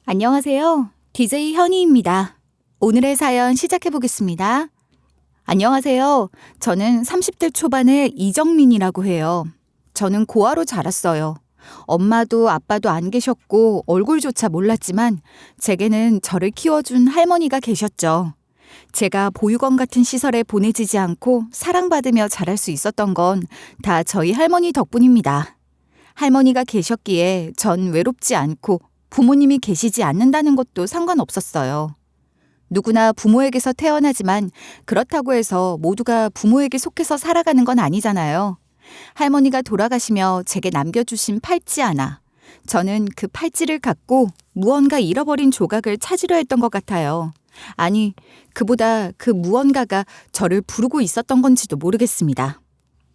안녕하세요. DJ 현희입니다. 오늘의 사연 시작해 보겠습니다. 안녕하세요. 저는 30대 초반의 이정민이라고 해요. 저는 고아로 자랐어요. 엄마도 아빠도 안 계셨고 얼굴조차 몰랐지만 제게는 저를 키워준 할머니가 계셨죠. 제가 보육원 같은 시설에 보내지지 않고 사랑받으며 자랄 수 있었던 건 다 저희 할머니 덕분입니다. 할머니가 계셨기에 전 외롭지 않고 부모님이 계시지 않는다는 것도 상관없었어요. 누구나 부모에게서 태어나지만 그렇다고 해서 모두가 부모에게 속해서 살아가는 건 아니잖아요. 할머니가 돌아가시며 제게 남겨주신 팔찌 하나. 저는 그 팔찌를 갖고 무언가 잃어버린 조각을 찾으려 했던 것 같아요. 아니, 그보다 그 무언가가 저를 부르고 있었던 건지도 모르겠습니다.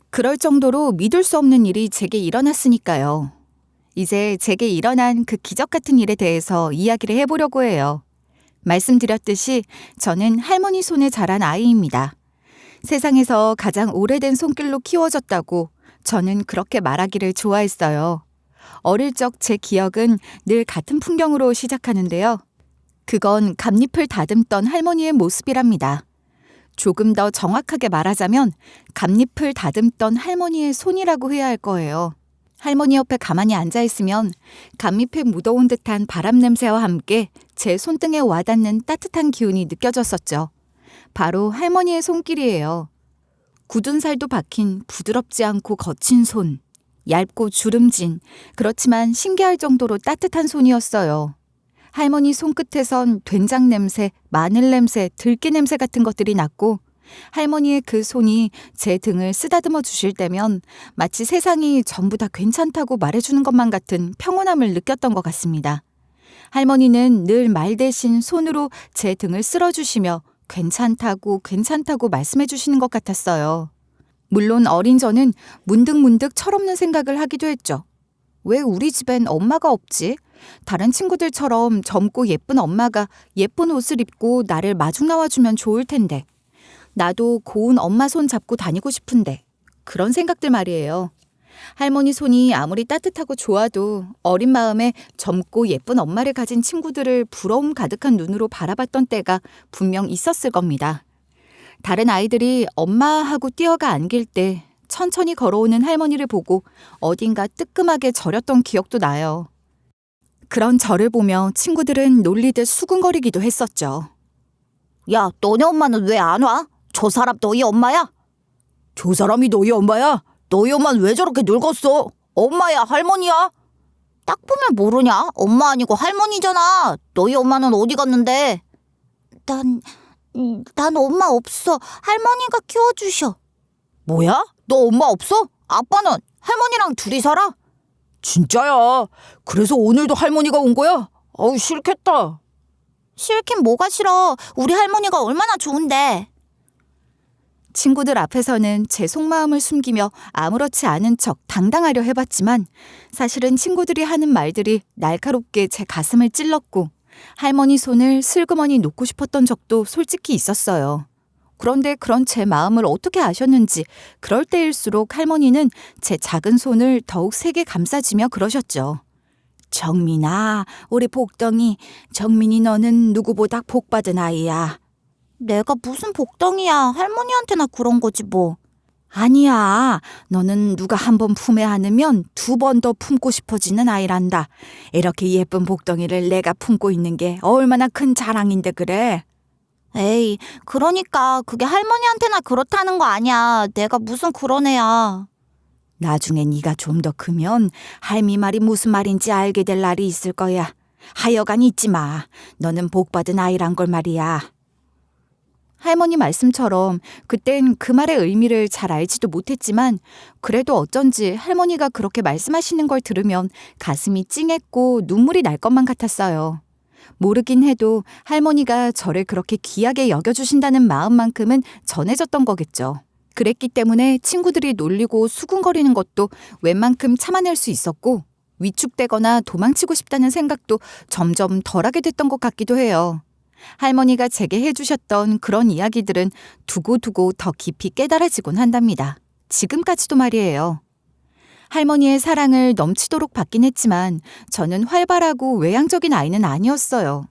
그럴 정도로 믿을 수 없는 일이 제게 일어났으니까요. 이제 제게 일어난 그 기적 같은 일에 대해서 이야기를 해보려고 해요. 말씀드렸듯이 저는 할머니 손에 자란 아이입니다. 세상에서 가장 오래된 손길로 키워졌다고 저는 그렇게 말하기를 좋아했어요. 어릴 적 제 기억은 늘 같은 풍경으로 시작하는데요. 그건 감잎을 다듬던 할머니의 모습이랍니다. 조금 더 정확하게 말하자면 감잎을 다듬던 할머니의 손이라고 해야 할 거예요. 할머니 옆에 가만히 앉아있으면 감잎에 묻어온 듯한 바람 냄새와 함께 제 손등에 와닿는 따뜻한 기운이 느껴졌었죠. 바로 할머니의 손길이에요. 굳은 살도 박힌 부드럽지 않고 거친 손, 얇고 주름진 그렇지만 신기할 정도로 따뜻한 손이었어요. 할머니 손끝에선 된장 냄새, 마늘 냄새, 들깨 냄새 같은 것들이 났고 할머니의 그 손이 제 등을 쓰다듬어 주실 때면 마치 세상이 전부 다 괜찮다고 말해주는 것만 같은 평온함을 느꼈던 것 같습니다. 할머니는 늘 말 대신 손으로 제 등을 쓸어주시며 괜찮다고 말씀해 주시는 것 같았어요. 물론 어린 저는 문득 철없는 생각을 하기도 했죠. 왜 우리 집엔 엄마가 없지? 다른 친구들처럼 젊고 예쁜 엄마가 예쁜 옷을 입고 나를 마중 나와주면 좋을 텐데. 나도 고운 엄마 손 잡고 다니고 싶은데. 그런 생각들 말이에요. 할머니 손이 아무리 따뜻하고 좋아도 어린 마음에 젊고 예쁜 엄마를 가진 친구들을 부러움 가득한 눈으로 바라봤던 때가 분명 있었을 겁니다. 다른 아이들이 엄마 하고 뛰어가 안길 때 천천히 걸어오는 할머니를 보고 어딘가 뜨끔하게 저렸던 기억도 나요. 그런 저를 보며 친구들은 놀리듯 수군거리기도 했었죠. 야, 너네 엄마는 왜 안 와? 저 사람 너희 엄마야? 저 사람이 너희 엄마야? 너희 엄마는 왜 저렇게 늙었어? 엄마야, 할머니야? 딱 보면 모르냐? 엄마 아니고 할머니잖아. 너희 엄마는 어디 갔는데? 난 엄마 없어. 할머니가 키워주셔. 뭐야? 너 엄마 없어? 아빠는 할머니랑 둘이 살아? 진짜야. 그래서 오늘도 할머니가 온 거야? 아우, 싫겠다. 싫긴 뭐가 싫어. 우리 할머니가 얼마나 좋은데. 친구들 앞에서는 제 속마음을 숨기며 아무렇지 않은 척 당당하려 해봤지만 사실은 친구들이 하는 말들이 날카롭게 제 가슴을 찔렀고 할머니 손을 슬그머니 놓고 싶었던 적도 솔직히 있었어요. 그런데 그런 제 마음을 어떻게 아셨는지 그럴 때일수록 할머니는 제 작은 손을 더욱 세게 감싸지며 그러셨죠. 정민아, 우리 복덩이, 정민이 너는 누구보다 복받은 아이야. 내가 무슨 복덩이야. 할머니한테나 그런 거지 뭐. 아니야. 너는 누가 한 번 품에 안으면 두 번 더 품고 싶어지는 아이란다. 이렇게 예쁜 복덩이를 내가 품고 있는 게 얼마나 큰 자랑인데 그래. 에이, 그러니까 그게 할머니한테나 그렇다는 거 아니야. 내가 무슨 그런 애야. 나중에 네가 좀 더 크면 할미 말이 무슨 말인지 알게 될 날이 있을 거야. 하여간 잊지 마. 너는 복받은 아이란 걸 말이야. 할머니 말씀처럼 그땐 그 말의 의미를 잘 알지도 못했지만 그래도 어쩐지 할머니가 그렇게 말씀하시는 걸 들으면 가슴이 찡했고 눈물이 날 것만 같았어요. 모르긴 해도 할머니가 저를 그렇게 귀하게 여겨주신다는 마음만큼은 전해졌던 거겠죠. 그랬기 때문에 친구들이 놀리고 수군거리는 것도 웬만큼 참아낼 수 있었고 위축되거나 도망치고 싶다는 생각도 점점 덜하게 됐던 것 같기도 해요. 할머니가 제게 해주셨던 그런 이야기들은 두고두고 더 깊이 깨달아지곤 한답니다. 지금까지도 말이에요. 할머니의 사랑을 넘치도록 받긴 했지만 저는 활발하고 외향적인 아이는 아니었어요.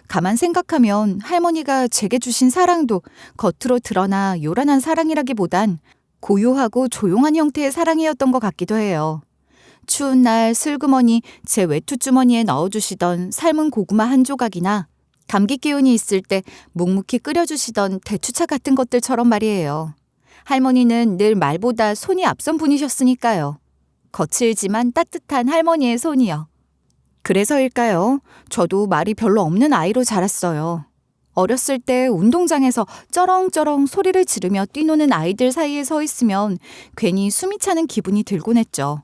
가만 생각하면 할머니가 제게 주신 사랑도 겉으로 드러나 요란한 사랑이라기보단 고요하고 조용한 형태의 사랑이었던 것 같기도 해요. 추운 날 슬그머니 제 외투 주머니에 넣어주시던 삶은 고구마 한 조각이나 감기 기운이 있을 때 묵묵히 끓여주시던 대추차 같은 것들처럼 말이에요. 할머니는 늘 말보다 손이 앞선 분이셨으니까요. 거칠지만 따뜻한 할머니의 손이요. 그래서일까요? 저도 말이 별로 없는 아이로 자랐어요. 어렸을 때 운동장에서 쩌렁쩌렁 소리를 지르며 뛰노는 아이들 사이에 서 있으면 괜히 숨이 차는 기분이 들곤 했죠.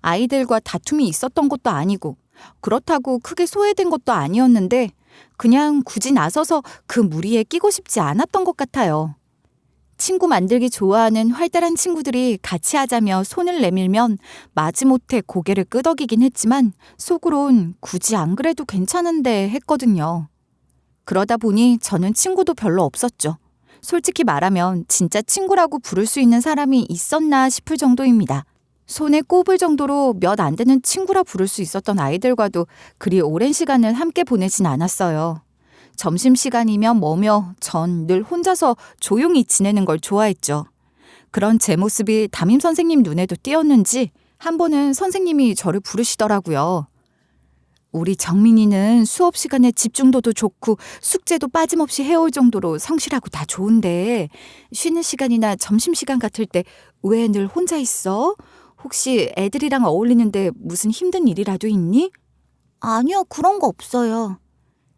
아이들과 다툼이 있었던 것도 아니고 그렇다고 크게 소외된 것도 아니었는데 그냥 굳이 나서서 그 무리에 끼고 싶지 않았던 것 같아요. 친구 만들기 좋아하는 활달한 친구들이 같이 하자며 손을 내밀면 마지못해 고개를 끄덕이긴 했지만 속으론 굳이 안 그래도 괜찮은데 했거든요. 그러다 보니 저는 친구도 별로 없었죠. 솔직히 말하면 진짜 친구라고 부를 수 있는 사람이 있었나 싶을 정도입니다. 손에 꼽을 정도로 몇 안 되는 친구라 부를 수 있었던 아이들과도 그리 오랜 시간을 함께 보내진 않았어요. 점심시간이면 뭐며 전 늘 혼자서 조용히 지내는 걸 좋아했죠. 그런 제 모습이 담임 선생님 눈에도 띄었는지 한 번은 선생님이 저를 부르시더라고요. 우리 정민이는 수업 시간에 집중도도 좋고 숙제도 빠짐없이 해올 정도로 성실하고 다 좋은데 쉬는 시간이나 점심시간 같을 때 왜 늘 혼자 있어? 혹시 애들이랑 어울리는데 무슨 힘든 일이라도 있니? 아니요, 그런 거 없어요.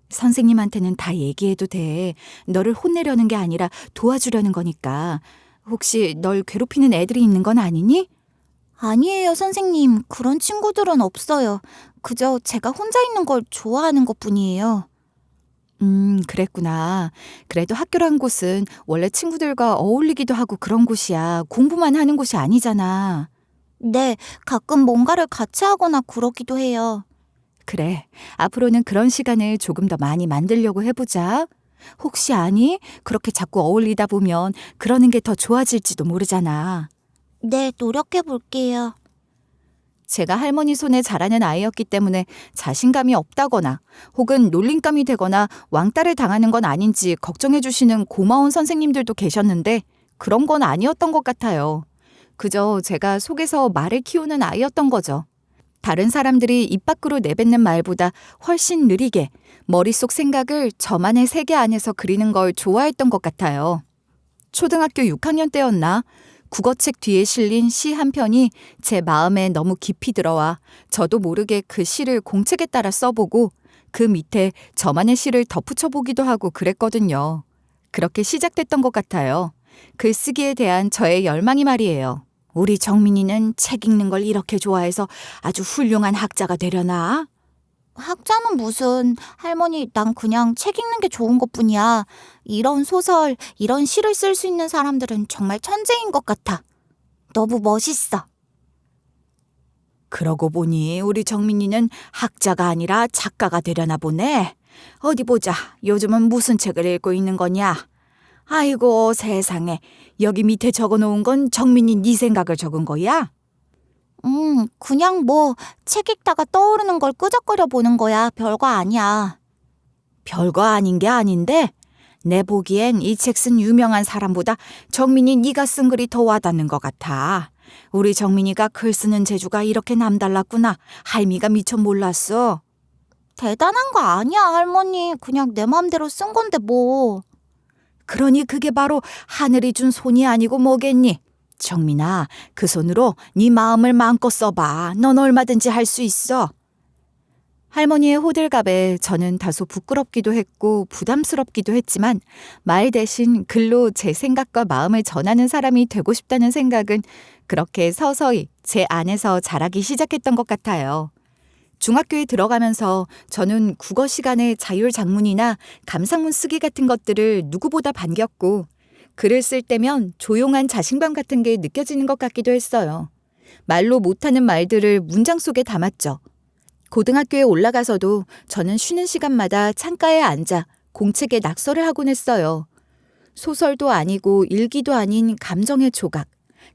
선생님한테는 다 얘기해도 돼. 너를 혼내려는 게 아니라 도와주려는 거니까. 혹시 널 괴롭히는 애들이 있는 건 아니니? 아니에요, 선생님. 그런 친구들은 없어요. 그저 제가 혼자 있는 걸 좋아하는 것뿐이에요. 그랬구나. 그래도 학교란 곳은 원래 친구들과 어울리기도 하고 그런 곳이야. 공부만 하는 곳이 아니잖아. 네, 가끔 뭔가를 같이 하거나 그러기도 해요. 그래. 앞으로는 그런 시간을 조금 더 많이 만들려고 해보자. 혹시 아니? 그렇게 자꾸 어울리다 보면 그러는 게 더 좋아질지도 모르잖아. 네, 노력해 볼게요. 제가 할머니 손에 자라는 아이였기 때문에 자신감이 없다거나 혹은 놀림감이 되거나 왕따를 당하는 건 아닌지 걱정해 주시는 고마운 선생님들도 계셨는데 그런 건 아니었던 것 같아요. 그저 제가 속에서 말을 키우는 아이였던 거죠. 다른 사람들이 입 밖으로 내뱉는 말보다 훨씬 느리게 머릿속 생각을 저만의 세계 안에서 그리는 걸 좋아했던 것 같아요. 초등학교 6학년 때였나? 국어책 뒤에 실린 시 한 편이 제 마음에 너무 깊이 들어와 저도 모르게 그 시를 공책에 따라 써보고 그 밑에 저만의 시를 덧붙여 보기도 하고 그랬거든요. 그렇게 시작됐던 것 같아요. 글쓰기에 대한 저의 열망이 말이에요. 우리 정민이는 책 읽는 걸 이렇게 좋아해서 아주 훌륭한 학자가 되려나? 학자는 무슨, 할머니, 난 그냥 책 읽는 게 좋은 것뿐이야. 이런 소설, 이런 시를 쓸 수 있는 사람들은 정말 천재인 것 같아. 너무 멋있어. 그러고 보니 우리 정민이는 학자가 아니라 작가가 되려나 보네. 어디 보자. 요즘은 무슨 책을 읽고 있는 거냐? 아이고 세상에. 여기 밑에 적어놓은 건 정민이 네 생각을 적은 거야? 그냥 뭐, 책 읽다가 떠오르는 걸 끄적거려 보는 거야. 별거 아니야. 별거 아닌 게 아닌데 내 보기엔 이 책 쓴 유명한 사람보다 정민이 네가 쓴 글이 더 와닿는 것 같아. 우리 정민이가 글 쓰는 재주가 이렇게 남달랐구나. 할미가 미처 몰랐어. 대단한 거 아니야, 할머니. 그냥 내 맘대로 쓴 건데 뭐. 그러니 그게 바로 하늘이 준 손이 아니고 뭐겠니? 정민아, 그 손으로 네 마음을 마음껏 써봐. 넌 얼마든지 할 수 있어. 할머니의 호들갑에 저는 다소 부끄럽기도 했고 부담스럽기도 했지만 말 대신 글로 제 생각과 마음을 전하는 사람이 되고 싶다는 생각은 그렇게 서서히 제 안에서 자라기 시작했던 것 같아요. 중학교에 들어가면서 저는 국어 시간에 자율장문이나 감상문 쓰기 같은 것들을 누구보다 반겼고 글을 쓸 때면 조용한 자신감 같은 게 느껴지는 것 같기도 했어요. 말로 못하는 말들을 문장 속에 담았죠. 고등학교에 올라가서도 저는 쉬는 시간마다 창가에 앉아 공책에 낙서를 하곤 했어요. 소설도 아니고 일기도 아닌 감정의 조각,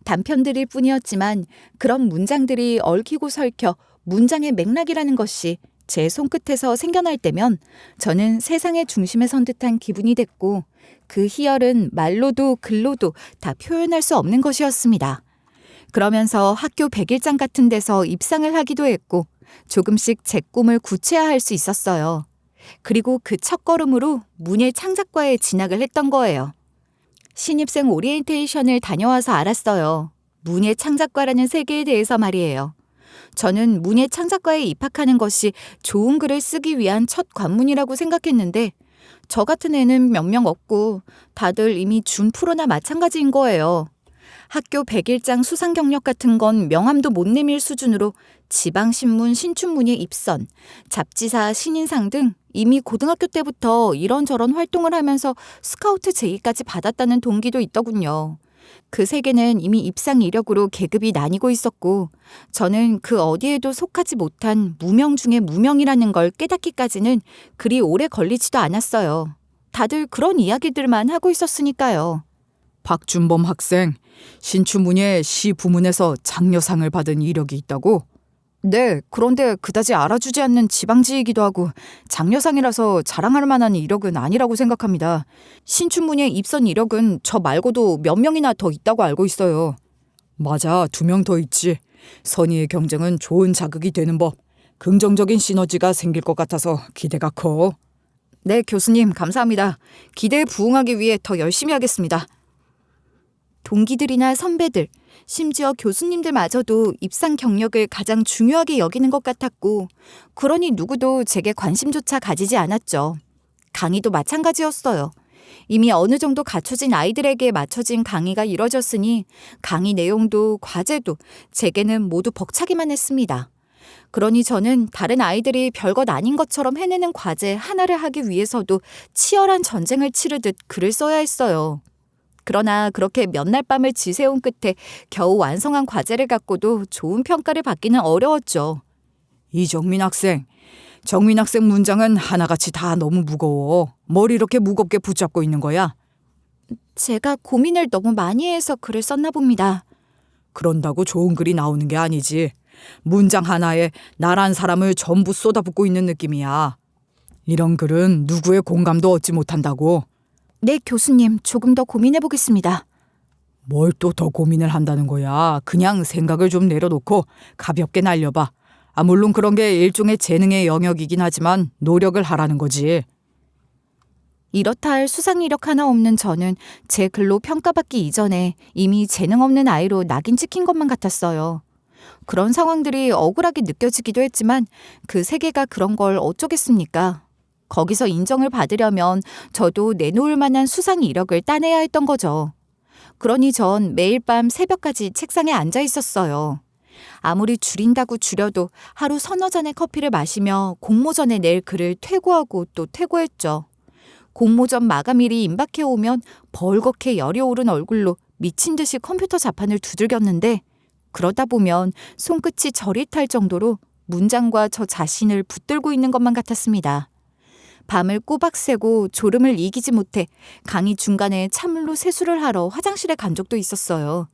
단편들일 뿐이었지만 그런 문장들이 얽히고 설켜 문장의 맥락이라는 것이 제 손끝에서 생겨날 때면 저는 세상의 중심에 선 듯한 기분이 됐고 그 희열은 말로도 글로도 다 표현할 수 없는 것이었습니다. 그러면서 학교 100일장 같은 데서 입상을 하기도 했고 조금씩 제 꿈을 구체화할 수 있었어요. 그리고 그 첫걸음으로 문예 창작과에 진학을 했던 거예요. 신입생 오리엔테이션을 다녀와서 알았어요. 문예 창작과라는 세계에 대해서 말이에요. 저는 문예 창작과에 입학하는 것이 좋은 글을 쓰기 위한 첫 관문이라고 생각했는데 저 같은 애는 몇 명 없고 다들 이미 준 프로나 마찬가지인 거예요. 학교 100일장 수상 경력 같은 건 명함도 못 내밀 수준으로 지방신문 신춘문예 입선, 잡지사 신인상 등 이미 고등학교 때부터 이런저런 활동을 하면서 스카우트 제의까지 받았다는 동기도 있더군요. 그 세계는 이미 입상 이력으로 계급이 나뉘고 있었고 저는 그 어디에도 속하지 못한 무명 중에 무명이라는 걸 깨닫기까지는 그리 오래 걸리지도 않았어요. 다들 그런 이야기들만 하고 있었으니까요. 박준범 학생, 신춘문예 시 부문에서 장려상을 받은 이력이 있다고? 네, 그런데 그다지 알아주지 않는 지방지이기도 하고 장려상이라서 자랑할 만한 이력은 아니라고 생각합니다. 신춘문예 입선 이력은 저 말고도 몇 명이나 더 있다고 알고 있어요. 맞아, 2명 더 있지. 선의의 경쟁은 좋은 자극이 되는 법. 긍정적인 시너지가 생길 것 같아서 기대가 커. 네, 교수님 감사합니다. 기대에 부응하기 위해 더 열심히 하겠습니다. 동기들이나 선배들, 심지어 교수님들마저도 입상 경력을 가장 중요하게 여기는 것 같았고 그러니 누구도 제게 관심조차 가지지 않았죠. 강의도 마찬가지였어요. 이미 어느 정도 갖춰진 아이들에게 맞춰진 강의가 이뤄졌으니 강의 내용도 과제도 제게는 모두 벅차기만 했습니다. 그러니 저는 다른 아이들이 별것 아닌 것처럼 해내는 과제 하나를 하기 위해서도 치열한 전쟁을 치르듯 글을 써야 했어요. 그러나 그렇게 몇 날 밤을 지새운 끝에 겨우 완성한 과제를 갖고도 좋은 평가를 받기는 어려웠죠. 이정민 학생, 정민 학생 문장은 하나같이 다 너무 무거워. 뭘 이렇게 무겁게 붙잡고 있는 거야? 제가 고민을 너무 많이 해서 글을 썼나 봅니다. 그런다고 좋은 글이 나오는 게 아니지. 문장 하나에 나란 사람을 전부 쏟아붓고 있는 느낌이야. 이런 글은 누구의 공감도 얻지 못한다고. 네, 교수님, 조금 더 고민해 보겠습니다. 뭘 또 더 고민을 한다는 거야. 그냥 생각을 좀 내려놓고 가볍게 날려봐. 물론 그런 게 일종의 재능의 영역이긴 하지만 노력을 하라는 거지. 이렇다 할 수상 이력 하나 없는 저는 제 글로 평가받기 이전에 이미 재능 없는 아이로 낙인 찍힌 것만 같았어요. 그런 상황들이 억울하게 느껴지기도 했지만 그 세계가 그런 걸 어쩌겠습니까? 거기서 인정을 받으려면 저도 내놓을 만한 수상 이력을 따내야 했던 거죠. 그러니 전 매일 밤 새벽까지 책상에 앉아 있었어요. 아무리 줄인다고 줄여도 하루 서너 잔의 커피를 마시며 공모전에 낼 글을 퇴고하고 또 퇴고했죠. 공모전 마감일이 임박해 오면 벌겋게 열이 오른 얼굴로 미친 듯이 컴퓨터 자판을 두들겼는데 그러다 보면 손끝이 저릿할 정도로 문장과 저 자신을 붙들고 있는 것만 같았습니다. 밤을 꼬박 새고 졸음을 이기지 못해 강의 중간에 찬물로 세수를 하러 화장실에 간 적도 있었어요.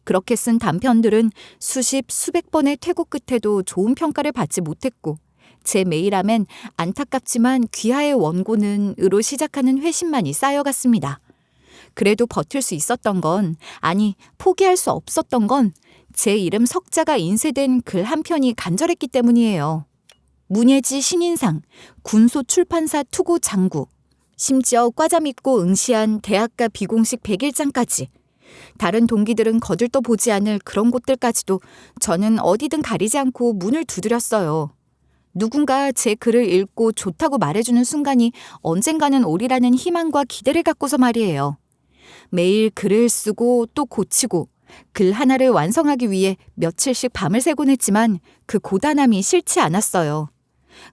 그렇게 쓴 단편들은 수십, 수백 번의 퇴고 끝에도 좋은 평가를 받지 못했고 제 메일함엔 안타깝지만 귀하의 원고는으로 시작하는 회신만이 쌓여갔습니다. 그래도 버틸 수 있었던 건, 아니 포기할 수 없었던 건 제 이름 석자가 인쇄된 글 한 편이 간절했기 때문이에요. 문예지 신인상, 군소 출판사 투고 장구, 심지어 과자 믿고 응시한 대학가 비공식 100일장까지. 다른 동기들은 거들떠 보지 않을 그런 곳들까지도 저는 어디든 가리지 않고 문을 두드렸어요. 누군가 제 글을 읽고 좋다고 말해주는 순간이 언젠가는 오리라는 희망과 기대를 갖고서 말이에요. 매일 글을 쓰고 또 고치고 글 하나를 완성하기 위해 며칠씩 밤을 새곤 했지만 그 고단함이 싫지 않았어요.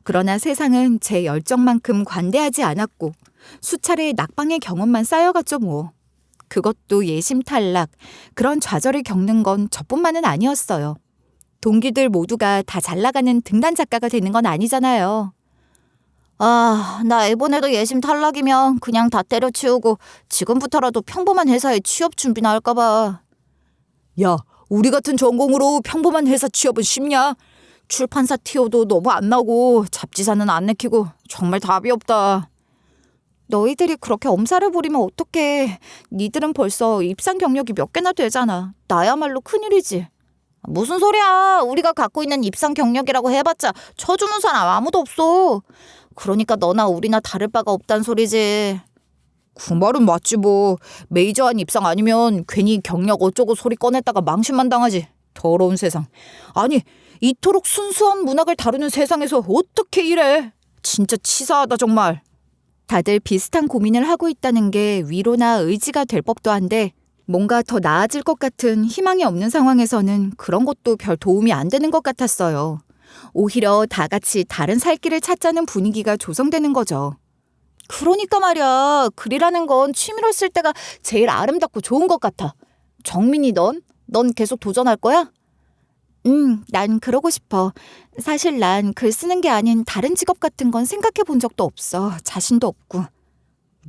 그러나 세상은 제 열정만큼 관대하지 않았고 수차례의 낙방의 경험만 쌓여갔죠 뭐. 그것도 예심 탈락, 그런 좌절을 겪는 건 저뿐만은 아니었어요. 동기들 모두가 다 잘나가는 등단 작가가 되는 건 아니잖아요. 나 이번에도 예심 탈락이면 그냥 다 때려치우고 지금부터라도 평범한 회사에 취업 준비나 할까 봐. 야, 우리 같은 전공으로 평범한 회사 취업은 쉽냐? 출판사 티오도 너무 안 나고 잡지사는 안 내키고 정말 답이 없다. 너희들이 그렇게 엄살을 부리면 어떡해. 니들은 벌써 입상 경력이 몇 개나 되잖아. 나야말로 큰일이지. 무슨 소리야. 우리가 갖고 있는 입상 경력이라고 해봤자 쳐주는 사람 아무도 없어. 그러니까 너나 우리나 다를 바가 없단 소리지. 그 말은 맞지 뭐. 메이저한 입상 아니면 괜히 경력 어쩌고 소리 꺼냈다가 망신만 당하지. 더러운 세상. 아니, 이토록 순수한 문학을 다루는 세상에서 어떻게 이래. 진짜 치사하다 정말. 다들 비슷한 고민을 하고 있다는 게 위로나 의지가 될 법도 한데 뭔가 더 나아질 것 같은 희망이 없는 상황에서는 그런 것도 별 도움이 안 되는 것 같았어요. 오히려 다 같이 다른 살 길을 찾자는 분위기가 조성되는 거죠. 그러니까 말이야. 글이라는 건 취미로 쓸 때가 제일 아름답고 좋은 것 같아. 정민이 넌 계속 도전할 거야? 난 그러고 싶어. 사실 난 글 쓰는 게 아닌 다른 직업 같은 건 생각해 본 적도 없어. 자신도 없고.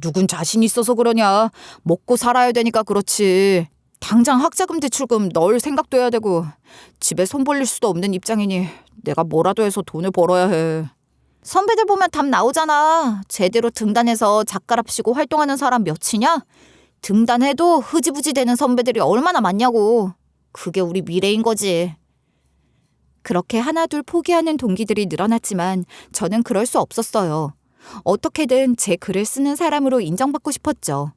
누군 자신 있어서 그러냐. 먹고 살아야 되니까 그렇지. 당장 학자금 대출금 넣을 생각도 해야 되고 집에 손 벌릴 수도 없는 입장이니 내가 뭐라도 해서 돈을 벌어야 해. 선배들 보면 답 나오잖아. 제대로 등단해서 작가랍시고 활동하는 사람 몇이냐? 등단해도 흐지부지 되는 선배들이 얼마나 많냐고. 그게 우리 미래인 거지. 그렇게 하나둘 포기하는 동기들이 늘어났지만 저는 그럴 수 없었어요. 어떻게든 제 글을 쓰는 사람으로 인정받고 싶었죠.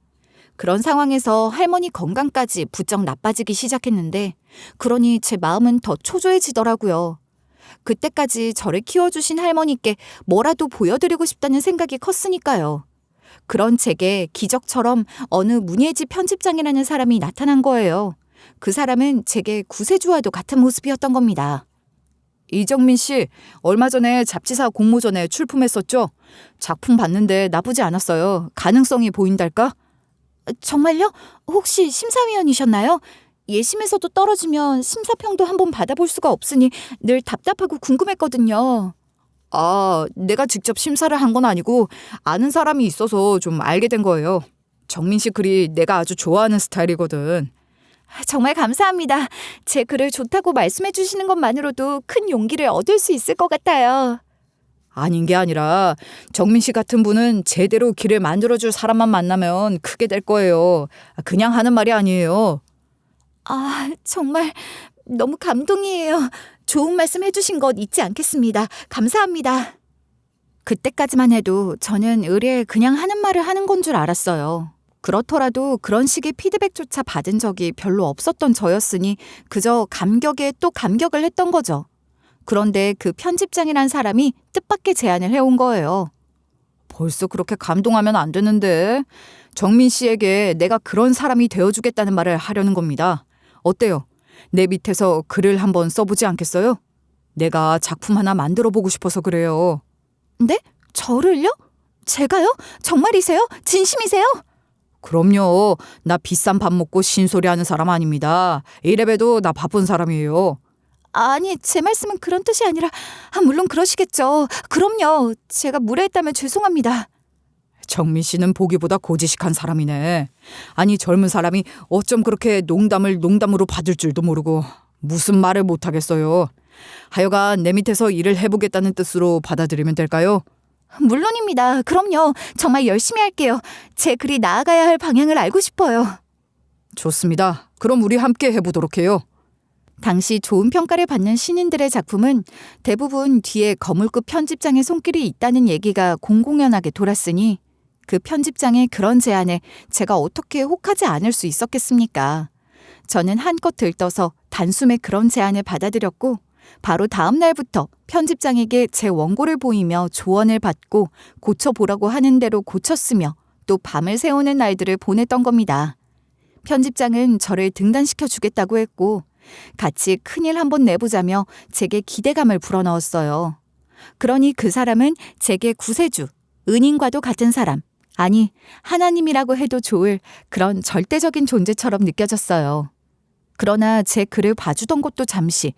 그런 상황에서 할머니 건강까지 부쩍 나빠지기 시작했는데 그러니 제 마음은 더 초조해지더라고요. 그때까지 저를 키워주신 할머니께 뭐라도 보여드리고 싶다는 생각이 컸으니까요. 그런 제게 기적처럼 어느 문예지 편집장이라는 사람이 나타난 거예요. 그 사람은 제게 구세주와도 같은 모습이었던 겁니다. 이정민 씨, 얼마 전에 잡지사 공모전에 출품했었죠? 작품 봤는데 나쁘지 않았어요. 가능성이 보인달까? 정말요? 혹시 심사위원이셨나요? 예심에서도 떨어지면 심사평도 한번 받아볼 수가 없으니 늘 답답하고 궁금했거든요. 아, 내가 직접 심사를 한 건 아니고 아는 사람이 있어서 좀 알게 된 거예요. 정민 씨 글이 내가 아주 좋아하는 스타일이거든. 정말 감사합니다. 제 글을 좋다고 말씀해 주시는 것만으로도 큰 용기를 얻을 수 있을 것 같아요. 아닌 게 아니라 정민 씨 같은 분은 제대로 길을 만들어줄 사람만 만나면 크게 될 거예요. 그냥 하는 말이 아니에요. 아, 정말 너무 감동이에요. 좋은 말씀 해주신 것 잊지 않겠습니다. 감사합니다. 그때까지만 해도 저는 의뢰에 그냥 하는 말을 하는 건 줄 알았어요. 그렇더라도 그런 식의 피드백조차 받은 적이 별로 없었던 저였으니 그저 감격에 또 감격을 했던 거죠. 그런데 그 편집장이란 사람이 뜻밖의 제안을 해온 거예요. 벌써 그렇게 감동하면 안 되는데. 정민 씨에게 내가 그런 사람이 되어주겠다는 말을 하려는 겁니다. 어때요? 내 밑에서 글을 한번 써보지 않겠어요? 내가 작품 하나 만들어보고 싶어서 그래요. 네? 저를요? 제가요? 정말이세요? 진심이세요? 그럼요. 나 비싼 밥 먹고 신소리하는 사람 아닙니다. 이래봬도 나 바쁜 사람이에요. 아니, 제 말씀은 그런 뜻이 아니라 물론 그러시겠죠. 그럼요. 제가 무례했다면 죄송합니다. 정민 씨는 보기보다 고지식한 사람이네. 아니 젊은 사람이 어쩜 그렇게 농담을 농담으로 받을 줄도 모르고 무슨 말을 못하겠어요. 하여간 내 밑에서 일을 해보겠다는 뜻으로 받아들이면 될까요? 물론입니다. 그럼요. 정말 열심히 할게요. 제 글이 나아가야 할 방향을 알고 싶어요. 좋습니다. 그럼 우리 함께 해보도록 해요. 당시 좋은 평가를 받는 신인들의 작품은 대부분 뒤에 거물급 편집장의 손길이 있다는 얘기가 공공연하게 돌았으니 그 편집장의 그런 제안에 제가 어떻게 혹하지 않을 수 있었겠습니까? 저는 한껏 들떠서 단숨에 그런 제안을 받아들였고 바로 다음 날부터 편집장에게 제 원고를 보이며 조언을 받고 고쳐보라고 하는 대로 고쳤으며 또 밤을 새우는 날들을 보냈던 겁니다. 편집장은 저를 등단시켜 주겠다고 했고 같이 큰일 한번 내보자며 제게 기대감을 불어넣었어요. 그러니 그 사람은 제게 구세주, 은인과도 같은 사람, 아니 하나님이라고 해도 좋을 그런 절대적인 존재처럼 느껴졌어요. 그러나 제 글을 봐주던 것도 잠시,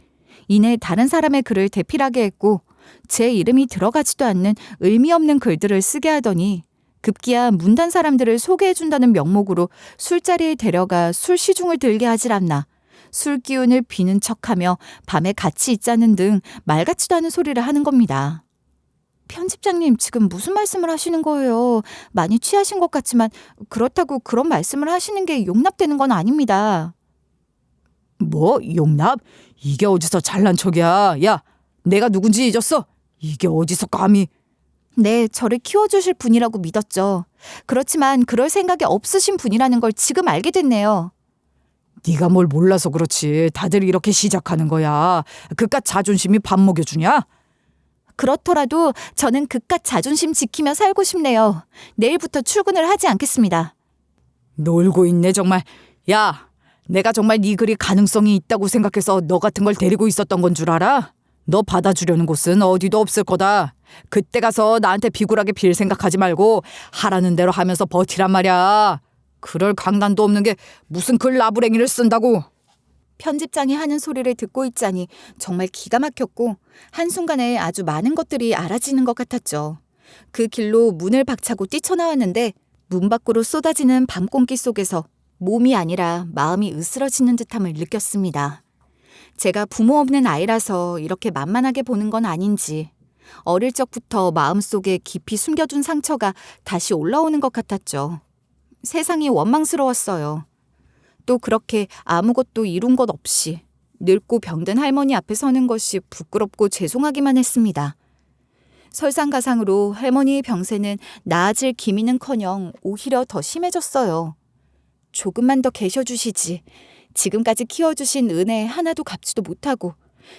이내 다른 사람의 글을 대필하게 했고 제 이름이 들어가지도 않는 의미 없는 글들을 쓰게 하더니 급기야 문단 사람들을 소개해준다는 명목으로 술자리에 데려가 술 시중을 들게 하질 않나 술 기운을 비는 척하며 밤에 같이 있자는 등 말 같지도 않은 소리를 하는 겁니다. 편집장님, 지금 무슨 말씀을 하시는 거예요? 많이 취하신 것 같지만 그렇다고 그런 말씀을 하시는 게 용납되는 건 아닙니다. 뭐 용납? 이게 어디서 잘난 척이야. 야, 내가 누군지 잊었어? 이게 어디서 감히. 네, 저를 키워주실 분이라고 믿었죠. 그렇지만 그럴 생각이 없으신 분이라는 걸 지금 알게 됐네요. 네가 뭘 몰라서 그렇지. 다들 이렇게 시작하는 거야. 그깟 자존심이 밥 먹여주냐? 그렇더라도 저는 그깟 자존심 지키며 살고 싶네요. 내일부터 출근을 하지 않겠습니다. 놀고 있네 정말. 야, 내가 정말 네 글이 가능성이 있다고 생각해서 너 같은 걸 데리고 있었던 건 줄 알아? 너 받아주려는 곳은 어디도 없을 거다. 그때 가서 나한테 비굴하게 빌 생각하지 말고 하라는 대로 하면서 버티란 말이야. 그럴 강단도 없는 게 무슨 글 나부랭이를 쓴다고. 편집장이 하는 소리를 듣고 있자니 정말 기가 막혔고 한순간에 아주 많은 것들이 알아지는 것 같았죠. 그 길로 문을 박차고 뛰쳐나왔는데 문 밖으로 쏟아지는 밤공기 속에서 몸이 아니라 마음이 으스러지는 듯함을 느꼈습니다. 제가 부모 없는 아이라서 이렇게 만만하게 보는 건 아닌지 어릴 적부터 마음속에 깊이 숨겨둔 상처가 다시 올라오는 것 같았죠. 세상이 원망스러웠어요. 또 그렇게 아무것도 이룬 것 없이 늙고 병든 할머니 앞에 서는 것이 부끄럽고 죄송하기만 했습니다. 설상가상으로 할머니의 병세는 나아질 기미는커녕 오히려 더 심해졌어요. 조금만 더 계셔주시지. 지금까지 키워주신 은혜 하나도 갚지도 못하고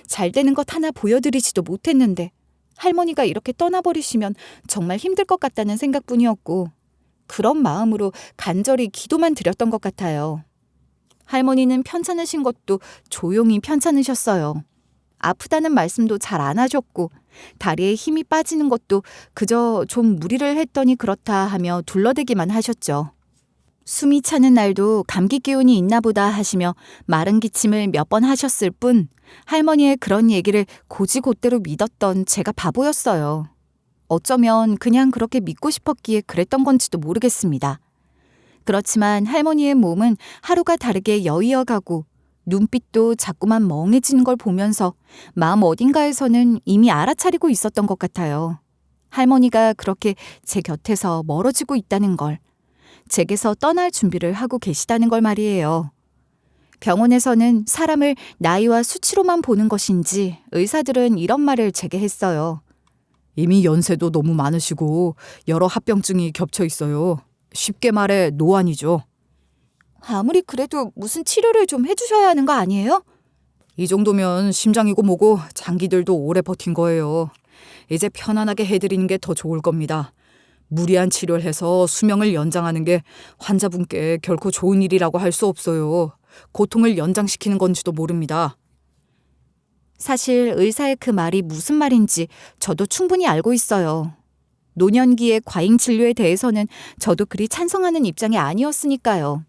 잘 되는 것 하나 보여드리지도 못했는데 할머니가 이렇게 떠나버리시면 정말 힘들 것 같다는 생각뿐이었고 그런 마음으로 간절히 기도만 드렸던 것 같아요. 할머니는 편찮으신 것도 조용히 편찮으셨어요. 아프다는 말씀도 잘 안 하셨고 다리에 힘이 빠지는 것도 그저 좀 무리를 했더니 그렇다 하며 둘러대기만 하셨죠. 숨이 차는 날도 감기 기운이 있나 보다 하시며 마른 기침을 몇 번 하셨을 뿐 할머니의 그런 얘기를 곧이곧대로 믿었던 제가 바보였어요. 어쩌면 그냥 그렇게 믿고 싶었기에 그랬던 건지도 모르겠습니다. 그렇지만 할머니의 몸은 하루가 다르게 여위어가고 눈빛도 자꾸만 멍해지는 걸 보면서 마음 어딘가에서는 이미 알아차리고 있었던 것 같아요. 할머니가 그렇게 제 곁에서 멀어지고 있다는 걸, 제게서 떠날 준비를 하고 계시다는 걸 말이에요. 병원에서는 사람을 나이와 수치로만 보는 것인지 의사들은 이런 말을 제게 했어요. 이미 연세도 너무 많으시고 여러 합병증이 겹쳐 있어요. 쉽게 말해 노안이죠. 아무리 그래도 무슨 치료를 좀 해주셔야 하는 거 아니에요? 이 정도면 심장이고 뭐고 장기들도 오래 버틴 거예요. 이제 편안하게 해드리는 게 더 좋을 겁니다. 무리한 치료를 해서 수명을 연장하는 게 환자분께 결코 좋은 일이라고 할 수 없어요. 고통을 연장시키는 건지도 모릅니다. 사실 의사의 그 말이 무슨 말인지 저도 충분히 알고 있어요. 노년기의 과잉 진료에 대해서는 저도 그리 찬성하는 입장이 아니었으니까요.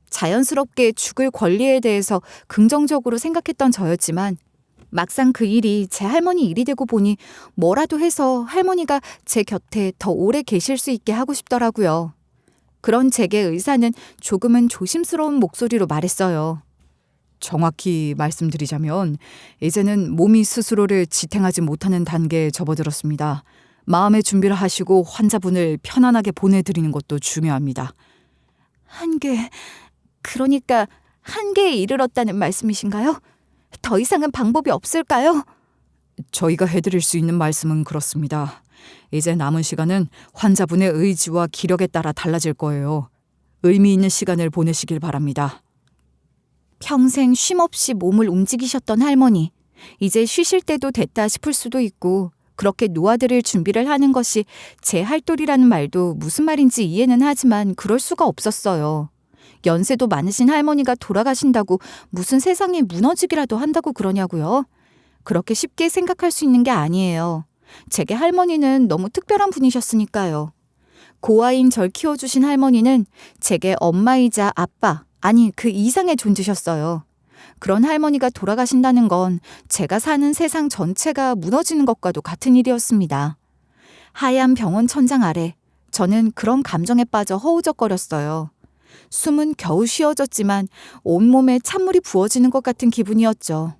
자연스럽게 죽을 권리에 대해서 긍정적으로 생각했던 저였지만 막상 그 일이 제 할머니 일이 되고 보니 뭐라도 해서 할머니가 제 곁에 더 오래 계실 수 있게 하고 싶더라고요. 그런 제게 의사는 조금은 조심스러운 목소리로 말했어요. 정확히 말씀드리자면 이제는 몸이 스스로를 지탱하지 못하는 단계에 접어들었습니다. 마음의 준비를 하시고 환자분을 편안하게 보내드리는 것도 중요합니다. 그러니까 한계에 이르렀다는 말씀이신가요? 더 이상은 방법이 없을까요? 저희가 해드릴 수 있는 말씀은 그렇습니다. 이제 남은 시간은 환자분의 의지와 기력에 따라 달라질 거예요. 의미 있는 시간을 보내시길 바랍니다. 평생 쉼없이 몸을 움직이셨던 할머니. 이제 쉬실 때도 됐다 싶을 수도 있고 그렇게 놓아드릴 준비를 하는 것이 제 할도리라는 말도 무슨 말인지 이해는 하지만 그럴 수가 없었어요. 연세도 많으신 할머니가 돌아가신다고 무슨 세상이 무너지기라도 한다고 그러냐고요? 그렇게 쉽게 생각할 수 있는 게 아니에요. 제게 할머니는 너무 특별한 분이셨으니까요. 고아인 절 키워주신 할머니는 제게 엄마이자 아빠, 아니 그 이상의 존재셨어요. 그런 할머니가 돌아가신다는 건 제가 사는 세상 전체가 무너지는 것과도 같은 일이었습니다. 하얀 병원 천장 아래 저는 그런 감정에 빠져 허우적거렸어요. 숨은 겨우 쉬어졌지만 온몸에 찬물이 부어지는 것 같은 기분이었죠.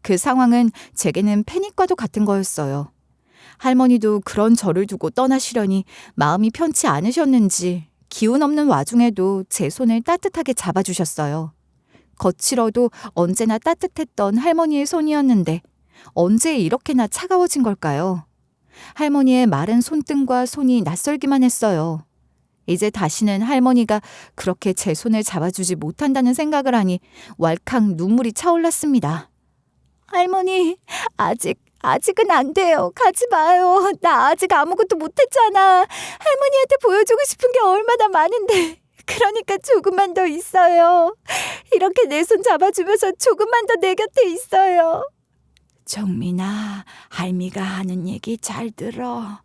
그 상황은 제게는 패닉과도 같은 거였어요. 할머니도 그런 저를 두고 떠나시려니 마음이 편치 않으셨는지 기운 없는 와중에도 제 손을 따뜻하게 잡아주셨어요. 거칠어도 언제나 따뜻했던 할머니의 손이었는데 언제 이렇게나 차가워진 걸까요? 할머니의 마른 손등과 손이 낯설기만 했어요. 이제 다시는 할머니가 그렇게 제 손을 잡아주지 못한다는 생각을 하니 왈칵 눈물이 차올랐습니다. 할머니, 아직은 안 돼요. 가지 마요. 나 아직 아무것도 못했잖아. 할머니한테 보여주고 싶은 게 얼마나 많은데. 그러니까 조금만 더 있어요. 이렇게 내 손 잡아주면서 조금만 더 내 곁에 있어요. 정민아, 할미가 하는 얘기 잘 들어.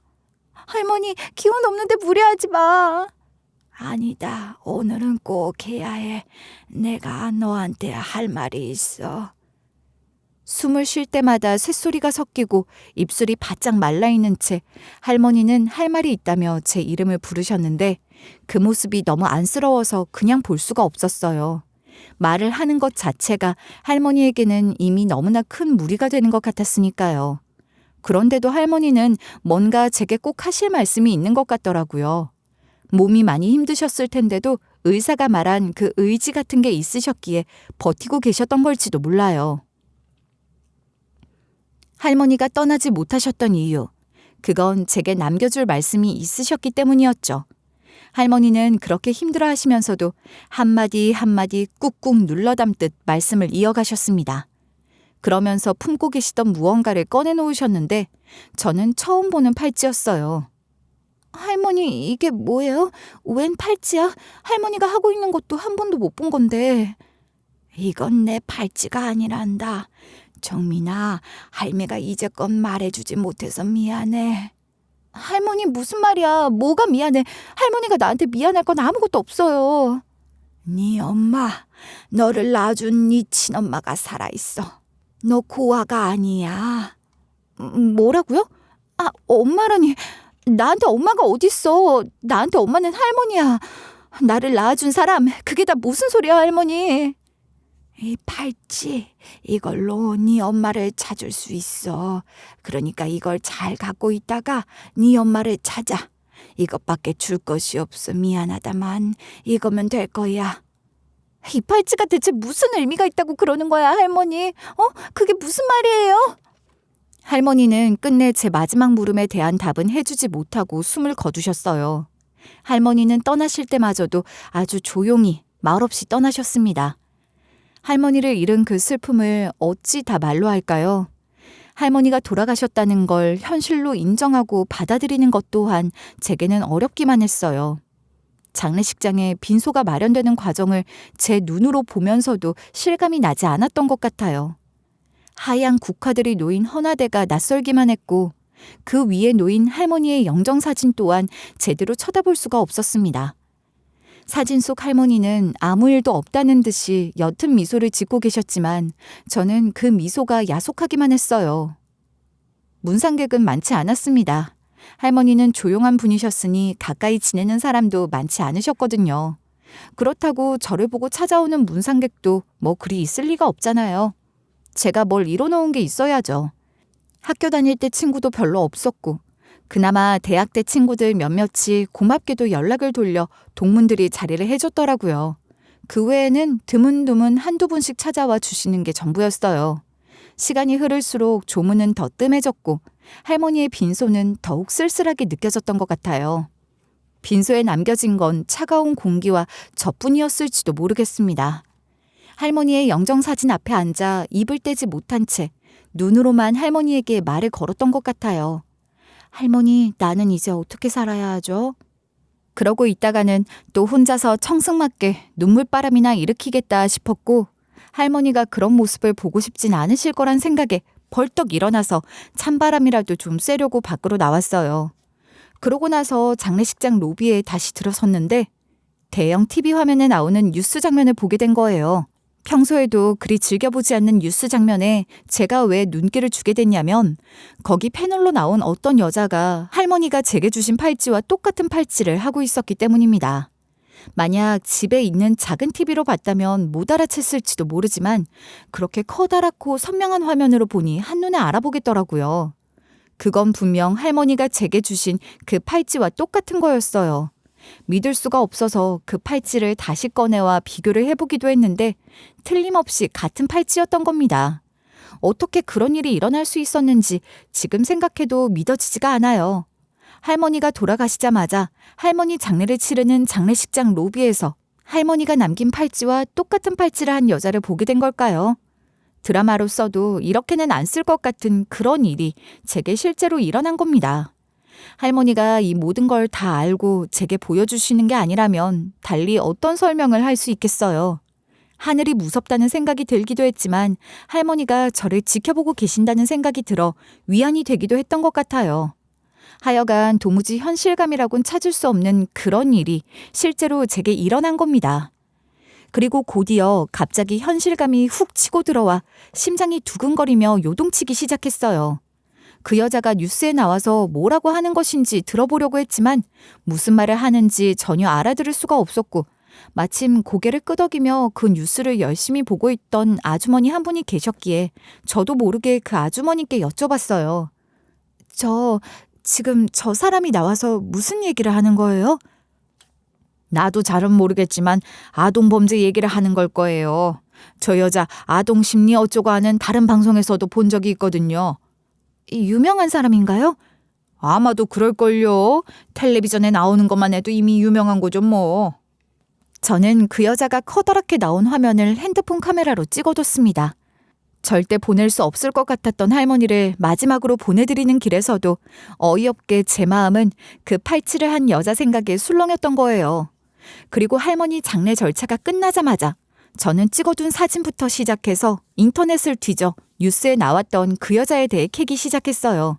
할머니, 기운 없는데 무리하지 마. 아니다. 오늘은 꼭 해야 해. 내가 너한테 할 말이 있어. 숨을 쉴 때마다 쇳소리가 섞이고 입술이 바짝 말라있는 채 할머니는 할 말이 있다며 제 이름을 부르셨는데 그 모습이 너무 안쓰러워서 그냥 볼 수가 없었어요. 말을 하는 것 자체가 할머니에게는 이미 너무나 큰 무리가 되는 것 같았으니까요. 그런데도 할머니는 뭔가 제게 꼭 하실 말씀이 있는 것 같더라고요. 몸이 많이 힘드셨을 텐데도 의사가 말한 그 의지 같은 게 있으셨기에 버티고 계셨던 걸지도 몰라요. 할머니가 떠나지 못하셨던 이유, 그건 제게 남겨줄 말씀이 있으셨기 때문이었죠. 할머니는 그렇게 힘들어 하시면서도 한마디 한마디 꾹꾹 눌러 담듯 말씀을 이어가셨습니다. 그러면서 품고 계시던 무언가를 꺼내놓으셨는데 저는 처음 보는 팔찌였어요. 할머니, 이게 뭐예요? 웬 팔찌야? 할머니가 하고 있는 것도 한 번도 못 본 건데. 이건 내 팔찌가 아니란다. 정민아, 할매가 이제껏 말해주지 못해서 미안해. 할머니, 무슨 말이야? 뭐가 미안해? 할머니가 나한테 미안할 건 아무것도 없어요. 네 엄마, 너를 낳아준 네 친엄마가 살아있어. 너 고아가 아니야. 뭐라고요? 아, 엄마라니. 나한테 엄마가 어딨어. 나한테 엄마는 할머니야. 나를 낳아준 사람, 그게 다 무슨 소리야, 할머니. 이 팔찌, 이걸로 네 엄마를 찾을 수 있어. 그러니까 이걸 잘 갖고 있다가 네 엄마를 찾아. 이것밖에 줄 것이 없어. 미안하다만 이거면 될 거야. 이 팔찌가 대체 무슨 의미가 있다고 그러는 거야, 할머니? 그게 무슨 말이에요? 할머니는 끝내 제 마지막 물음에 대한 답은 해주지 못하고 숨을 거두셨어요. 할머니는 떠나실 때마저도 아주 조용히 말없이 떠나셨습니다. 할머니를 잃은 그 슬픔을 어찌 다 말로 할까요? 할머니가 돌아가셨다는 걸 현실로 인정하고 받아들이는 것 또한 제게는 어렵기만 했어요. 장례식장에 빈소가 마련되는 과정을 제 눈으로 보면서도 실감이 나지 않았던 것 같아요. 하얀 국화들이 놓인 헌화대가 낯설기만 했고 그 위에 놓인 할머니의 영정사진 또한 제대로 쳐다볼 수가 없었습니다. 사진 속 할머니는 아무 일도 없다는 듯이 옅은 미소를 짓고 계셨지만 저는 그 미소가 야속하기만 했어요. 문상객은 많지 않았습니다. 할머니는 조용한 분이셨으니 가까이 지내는 사람도 많지 않으셨거든요. 그렇다고 저를 보고 찾아오는 문상객도 뭐 그리 있을 리가 없잖아요. 제가 뭘 이뤄놓은 게 있어야죠. 학교 다닐 때 친구도 별로 없었고 그나마 대학 때 친구들 몇몇이 고맙게도 연락을 돌려 동문들이 자리를 해줬더라고요. 그 외에는 드문드문 한두 분씩 찾아와 주시는 게 전부였어요. 시간이 흐를수록 조문은 더 뜸해졌고 할머니의 빈소는 더욱 쓸쓸하게 느껴졌던 것 같아요. 빈소에 남겨진 건 차가운 공기와 저뿐이었을지도 모르겠습니다. 할머니의 영정사진 앞에 앉아 입을 떼지 못한 채 눈으로만 할머니에게 말을 걸었던 것 같아요. 할머니, 나는 이제 어떻게 살아야 하죠? 그러고 있다가는 또 혼자서 청승맞게 눈물바람이나 일으키겠다 싶었고 할머니가 그런 모습을 보고 싶진 않으실 거란 생각에 벌떡 일어나서 찬바람이라도 좀 쐬려고 밖으로 나왔어요. 그러고 나서 장례식장 로비에 다시 들어섰는데 대형 TV 화면에 나오는 뉴스 장면을 보게 된 거예요. 평소에도 그리 즐겨보지 않는 뉴스 장면에 제가 왜 눈길을 주게 됐냐면 거기 패널로 나온 어떤 여자가 할머니가 제게 주신 팔찌와 똑같은 팔찌를 하고 있었기 때문입니다. 만약 집에 있는 작은 TV로 봤다면 못 알아챘을지도 모르지만 그렇게 커다랗고 선명한 화면으로 보니 한눈에 알아보겠더라고요. 그건 분명 할머니가 제게 주신 그 팔찌와 똑같은 거였어요. 믿을 수가 없어서 그 팔찌를 다시 꺼내와 비교를 해보기도 했는데 틀림없이 같은 팔찌였던 겁니다. 어떻게 그런 일이 일어날 수 있었는지 지금 생각해도 믿어지지가 않아요. 할머니가 돌아가시자마자 할머니 장례를 치르는 장례식장 로비에서 할머니가 남긴 팔찌와 똑같은 팔찌를 한 여자를 보게 된 걸까요? 드라마로서도 이렇게는 안 쓸 것 같은 그런 일이 제게 실제로 일어난 겁니다. 할머니가 이 모든 걸 다 알고 제게 보여주시는 게 아니라면 달리 어떤 설명을 할 수 있겠어요. 하늘이 무섭다는 생각이 들기도 했지만 할머니가 저를 지켜보고 계신다는 생각이 들어 위안이 되기도 했던 것 같아요. 하여간 도무지 현실감이라곤 찾을 수 없는 그런 일이 실제로 제게 일어난 겁니다. 그리고 곧이어 갑자기 현실감이 훅 치고 들어와 심장이 두근거리며 요동치기 시작했어요. 그 여자가 뉴스에 나와서 뭐라고 하는 것인지 들어보려고 했지만 무슨 말을 하는지 전혀 알아들을 수가 없었고 마침 고개를 끄덕이며 그 뉴스를 열심히 보고 있던 아주머니 한 분이 계셨기에 저도 모르게 그 아주머니께 여쭤봤어요. 지금 저 사람이 나와서 무슨 얘기를 하는 거예요? 나도 잘은 모르겠지만 아동범죄 얘기를 하는 걸 거예요. 저 여자 아동심리 어쩌고 하는 다른 방송에서도 본 적이 있거든요. 유명한 사람인가요? 아마도 그럴걸요. 텔레비전에 나오는 것만 해도 이미 유명한 거죠 뭐. 저는 그 여자가 커다랗게 나온 화면을 핸드폰 카메라로 찍어뒀습니다. 절대 보낼 수 없을 것 같았던 할머니를 마지막으로 보내드리는 길에서도 어이없게 제 마음은 그 팔찌를 한 여자 생각에 술렁였던 거예요. 그리고 할머니 장례 절차가 끝나자마자 저는 찍어둔 사진부터 시작해서 인터넷을 뒤져 뉴스에 나왔던 그 여자에 대해 캐기 시작했어요.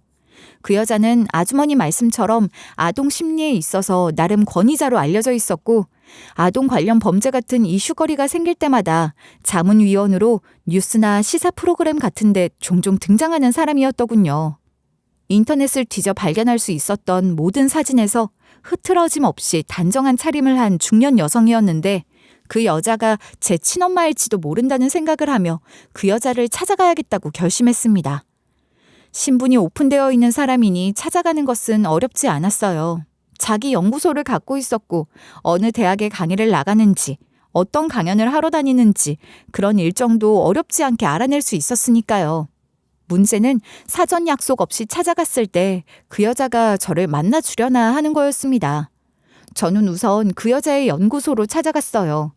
그 여자는 아주머니 말씀처럼 아동 심리에 있어서 나름 권위자로 알려져 있었고 아동 관련 범죄 같은 이슈거리가 생길 때마다 자문위원으로 뉴스나 시사 프로그램 같은 데 종종 등장하는 사람이었더군요. 인터넷을 뒤져 발견할 수 있었던 모든 사진에서 흐트러짐 없이 단정한 차림을 한 중년 여성이었는데 그 여자가 제 친엄마일지도 모른다는 생각을 하며 그 여자를 찾아가야겠다고 결심했습니다. 신분이 오픈되어 있는 사람이니 찾아가는 것은 어렵지 않았어요. 자기 연구소를 갖고 있었고 어느 대학에 강의를 나가는지 어떤 강연을 하러 다니는지 그런 일정도 어렵지 않게 알아낼 수 있었으니까요. 문제는 사전 약속 없이 찾아갔을 때 그 여자가 저를 만나주려나 하는 거였습니다. 저는 우선 그 여자의 연구소로 찾아갔어요.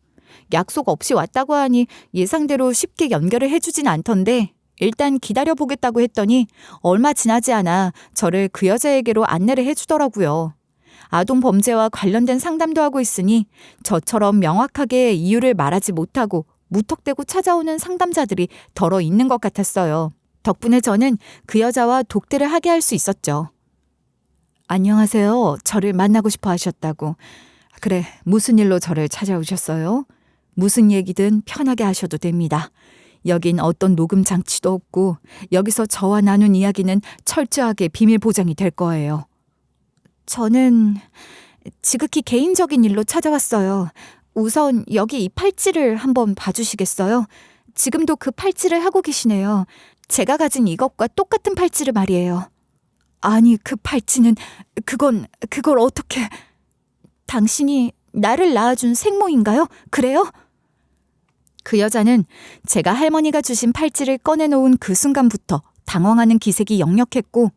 약속 없이 왔다고 하니 예상대로 쉽게 연결을 해주진 않던데 일단 기다려보겠다고 했더니 얼마 지나지 않아 저를 그 여자에게로 안내를 해주더라고요. 아동 범죄와 관련된 상담도 하고 있으니 저처럼 명확하게 이유를 말하지 못하고 무턱대고 찾아오는 상담자들이 덜어 있는 것 같았어요. 덕분에 저는 그 여자와 독대를 하게 할 수 있었죠. 안녕하세요. 저를 만나고 싶어 하셨다고. 그래, 무슨 일로 저를 찾아오셨어요? 무슨 얘기든 편하게 하셔도 됩니다. 여긴 어떤 녹음 장치도 없고 여기서 저와 나눈 이야기는 철저하게 비밀 보장이 될 거예요. 저는 지극히 개인적인 일로 찾아왔어요. 우선 여기 이 팔찌를 한번 봐주시겠어요? 지금도 그 팔찌를 하고 계시네요. 제가 가진 이것과 똑같은 팔찌를 말이에요. 아니, 그 팔찌는 그걸 어떻게... 당신이 나를 낳아준 생모인가요? 그래요? 그 여자는 제가 할머니가 주신 팔찌를 꺼내놓은 그 순간부터 당황하는 기색이 역력했고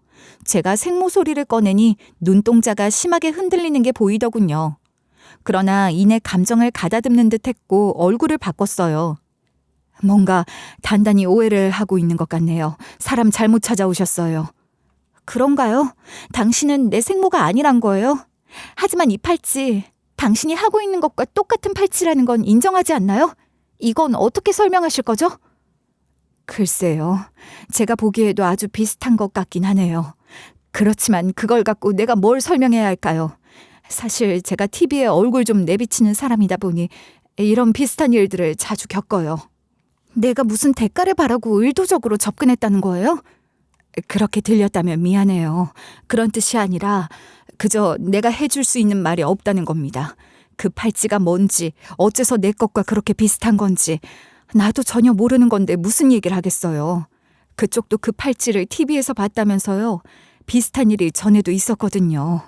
제가 생모 소리를 꺼내니 눈동자가 심하게 흔들리는 게 보이더군요. 그러나 이내 감정을 가다듬는 듯 했고 얼굴을 바꿨어요. 뭔가 단단히 오해를 하고 있는 것 같네요. 사람 잘못 찾아오셨어요. 그런가요? 당신은 내 생모가 아니란 거예요? 하지만 이 팔찌, 당신이 하고 있는 것과 똑같은 팔찌라는 건 인정하지 않나요? 이건 어떻게 설명하실 거죠? 글쎄요. 제가 보기에도 아주 비슷한 것 같긴 하네요. 그렇지만 그걸 갖고 내가 뭘 설명해야 할까요? 사실 제가 TV에 얼굴 좀 내비치는 사람이다 보니 이런 비슷한 일들을 자주 겪어요. 내가 무슨 대가를 바라고 의도적으로 접근했다는 거예요? 그렇게 들렸다면 미안해요. 그런 뜻이 아니라 그저 내가 해줄 수 있는 말이 없다는 겁니다. 그 팔찌가 뭔지, 어째서 내 것과 그렇게 비슷한 건지 나도 전혀 모르는 건데 무슨 얘기를 하겠어요. 그쪽도 그 팔찌를 TV에서 봤다면서요. 비슷한 일이 전에도 있었거든요.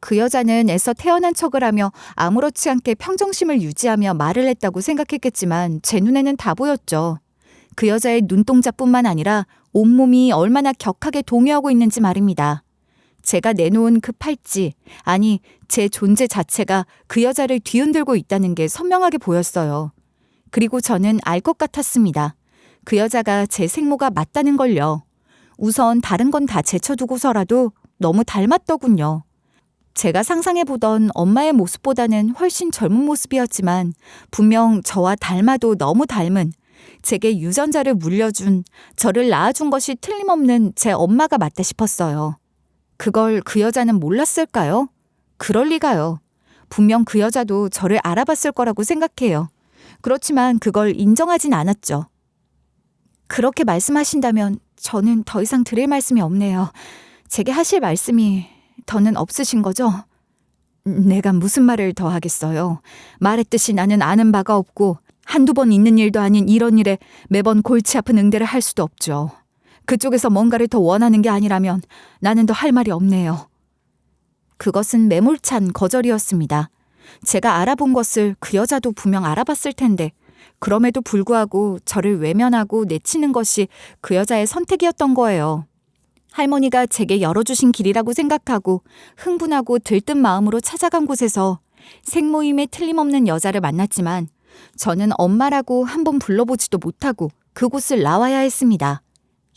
그 여자는 애써 태어난 척을 하며 아무렇지 않게 평정심을 유지하며 말을 했다고 생각했겠지만 제 눈에는 다 보였죠. 그 여자의 눈동자뿐만 아니라 온몸이 얼마나 격하게 동요하고 있는지 말입니다. 제가 내놓은 그 팔찌, 아니 제 존재 자체가 그 여자를 뒤흔들고 있다는 게 선명하게 보였어요. 그리고 저는 알 것 같았습니다. 그 여자가 제 생모가 맞다는 걸요. 우선 다른 건 다 제쳐두고서라도 너무 닮았더군요. 제가 상상해보던 엄마의 모습보다는 훨씬 젊은 모습이었지만 분명 저와 닮아도 너무 닮은, 제게 유전자를 물려준, 저를 낳아준 것이 틀림없는 제 엄마가 맞다 싶었어요. 그걸 그 여자는 몰랐을까요? 그럴 리가요. 분명 그 여자도 저를 알아봤을 거라고 생각해요. 그렇지만 그걸 인정하진 않았죠. 그렇게 말씀하신다면 저는 더 이상 드릴 말씀이 없네요. 제게 하실 말씀이 더는 없으신 거죠? 내가 무슨 말을 더 하겠어요. 말했듯이 나는 아는 바가 없고 한두 번 있는 일도 아닌 이런 일에 매번 골치 아픈 응대를 할 수도 없죠. 그쪽에서 뭔가를 더 원하는 게 아니라면 나는 더 할 말이 없네요. 그것은 매몰찬 거절이었습니다. 제가 알아본 것을 그 여자도 분명 알아봤을 텐데 그럼에도 불구하고 저를 외면하고 내치는 것이 그 여자의 선택이었던 거예요. 할머니가 제게 열어주신 길이라고 생각하고 흥분하고 들뜬 마음으로 찾아간 곳에서 생모임에 틀림없는 여자를 만났지만 저는 엄마라고 한번 불러보지도 못하고 그곳을 나와야 했습니다.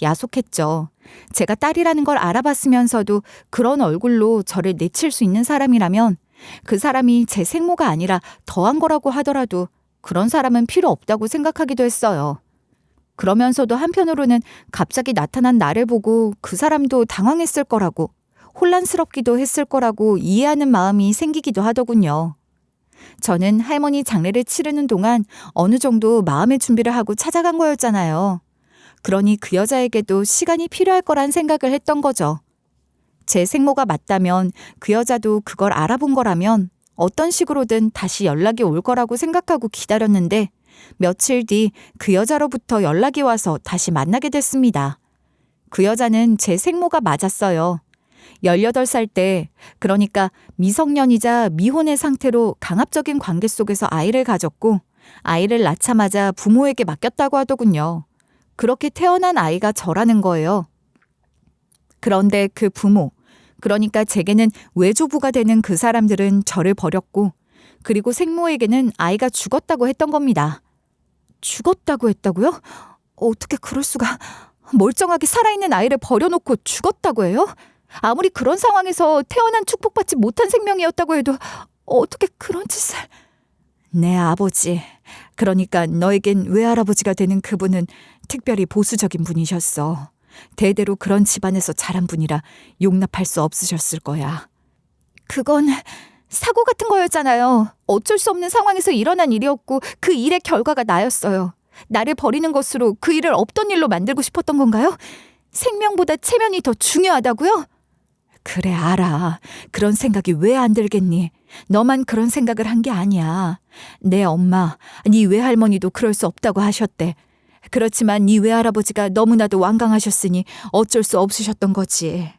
야속했죠. 제가 딸이라는 걸 알아봤으면서도 그런 얼굴로 저를 내칠 수 있는 사람이라면 그 사람이 제 생모가 아니라 더한 거라고 하더라도 그런 사람은 필요 없다고 생각하기도 했어요. 그러면서도 한편으로는 갑자기 나타난 나를 보고 그 사람도 당황했을 거라고, 혼란스럽기도 했을 거라고 이해하는 마음이 생기기도 하더군요. 저는 할머니 장례를 치르는 동안 어느 정도 마음의 준비를 하고 찾아간 거였잖아요. 그러니 그 여자에게도 시간이 필요할 거란 생각을 했던 거죠. 제 생모가 맞다면 그 여자도 그걸 알아본 거라면 어떤 식으로든 다시 연락이 올 거라고 생각하고 기다렸는데 며칠 뒤 그 여자로부터 연락이 와서 다시 만나게 됐습니다. 그 여자는 제 생모가 맞았어요. 18살 때, 그러니까 미성년이자 미혼의 상태로 강압적인 관계 속에서 아이를 가졌고 아이를 낳자마자 부모에게 맡겼다고 하더군요. 그렇게 태어난 아이가 저라는 거예요. 그런데 그 부모, 그러니까 제게는 외조부가 되는 그 사람들은 저를 버렸고 그리고 생모에게는 아이가 죽었다고 했던 겁니다. 죽었다고 했다고요? 어떻게 그럴 수가. 멀쩡하게 살아있는 아이를 버려놓고 죽었다고 해요? 아무리 그런 상황에서 태어난 축복받지 못한 생명이었다고 해도 어떻게 그런 짓을. 내 아버지, 그러니까 너에겐 외할아버지가 되는 그분은 특별히 보수적인 분이셨어. 대대로 그런 집안에서 자란 분이라 용납할 수 없으셨을 거야. 그건 사고 같은 거였잖아요. 어쩔 수 없는 상황에서 일어난 일이었고 그 일의 결과가 나였어요. 나를 버리는 것으로 그 일을 없던 일로 만들고 싶었던 건가요? 생명보다 체면이 더 중요하다고요? 그래, 알아. 그런 생각이 왜 안 들겠니? 너만 그런 생각을 한 게 아니야. 내 엄마, 네 외할머니도 그럴 수 없다고 하셨대. 그렇지만 네 외할아버지가 너무나도 완강하셨으니 어쩔 수 없으셨던 거지.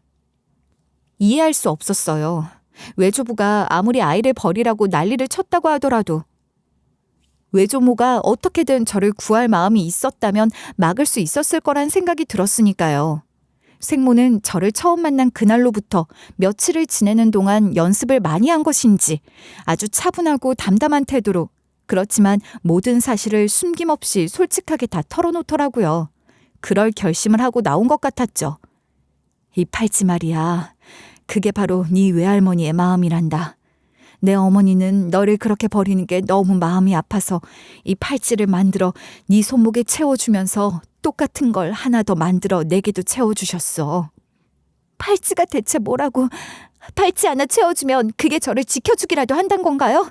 이해할 수 없었어요. 외조부가 아무리 아이를 버리라고 난리를 쳤다고 하더라도 외조모가 어떻게든 저를 구할 마음이 있었다면 막을 수 있었을 거란 생각이 들었으니까요. 생모는 저를 처음 만난 그날로부터 며칠을 지내는 동안 연습을 많이 한 것인지 아주 차분하고 담담한 태도로, 그렇지만 모든 사실을 숨김없이 솔직하게 다 털어놓더라고요. 그럴 결심을 하고 나온 것 같았죠. 이 팔찌 말이야. 그게 바로 네 외할머니의 마음이란다. 내 어머니는 너를 그렇게 버리는 게 너무 마음이 아파서 이 팔찌를 만들어 네 손목에 채워주면서 똑같은 걸 하나 더 만들어 내게도 채워주셨어. 팔찌가 대체 뭐라고. 팔찌 하나 채워주면 그게 저를 지켜주기라도 한단 건가요?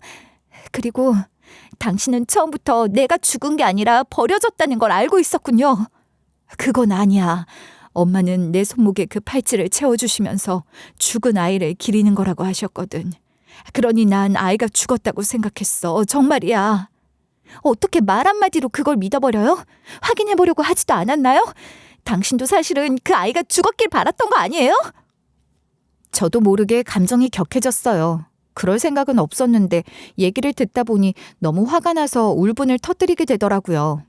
그리고 당신은 처음부터 내가 죽은 게 아니라 버려졌다는 걸 알고 있었군요. 그건 아니야. 엄마는 내 손목에 그 팔찌를 채워주시면서 죽은 아이를 기리는 거라고 하셨거든. 그러니 난 아이가 죽었다고 생각했어. 정말이야. 어떻게 말 한마디로 그걸 믿어버려요? 확인해보려고 하지도 않았나요? 당신도 사실은 그 아이가 죽었길 바랐던 거 아니에요? 저도 모르게 감정이 격해졌어요. 그럴 생각은 없었는데 얘기를 듣다 보니 너무 화가 나서 울분을 터뜨리게 되더라고요.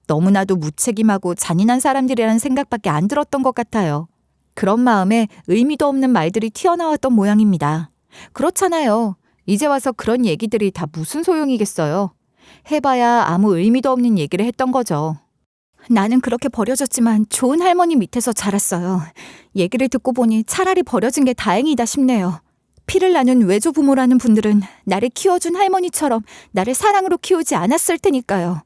너무나도 무책임하고 잔인한 사람들이라는 생각밖에 안 들었던 것 같아요. 그런 마음에 의미도 없는 말들이 튀어나왔던 모양입니다. 그렇잖아요. 이제 와서 그런 얘기들이 다 무슨 소용이겠어요. 해봐야 아무 의미도 없는 얘기를 했던 거죠. 나는 그렇게 버려졌지만 좋은 할머니 밑에서 자랐어요. 얘기를 듣고 보니 차라리 버려진 게 다행이다 싶네요. 피를 나눈 외조부모라는 분들은 나를 키워준 할머니처럼 나를 사랑으로 키우지 않았을 테니까요.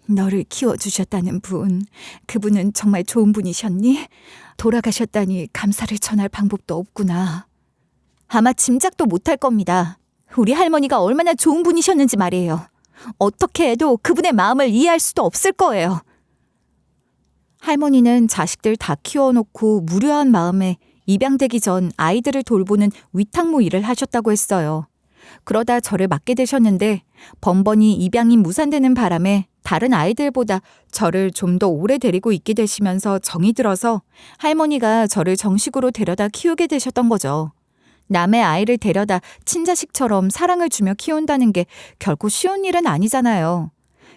너를 키워주셨다는 분, 그분은 정말 좋은 분이셨니? 돌아가셨다니 감사를 전할 방법도 없구나. 아마 짐작도 못할 겁니다. 우리 할머니가 얼마나 좋은 분이셨는지 말이에요. 어떻게 해도 그분의 마음을 이해할 수도 없을 거예요. 할머니는 자식들 다 키워놓고 무료한 마음에 입양되기 전 아이들을 돌보는 위탁모 일을 하셨다고 했어요. 그러다 저를 맡게 되셨는데 번번이 입양이 무산되는 바람에 다른 아이들보다 저를 좀 더 오래 데리고 있게 되시면서 정이 들어서 할머니가 저를 정식으로 데려다 키우게 되셨던 거죠. 남의 아이를 데려다 친자식처럼 사랑을 주며 키운다는 게 결코 쉬운 일은 아니잖아요.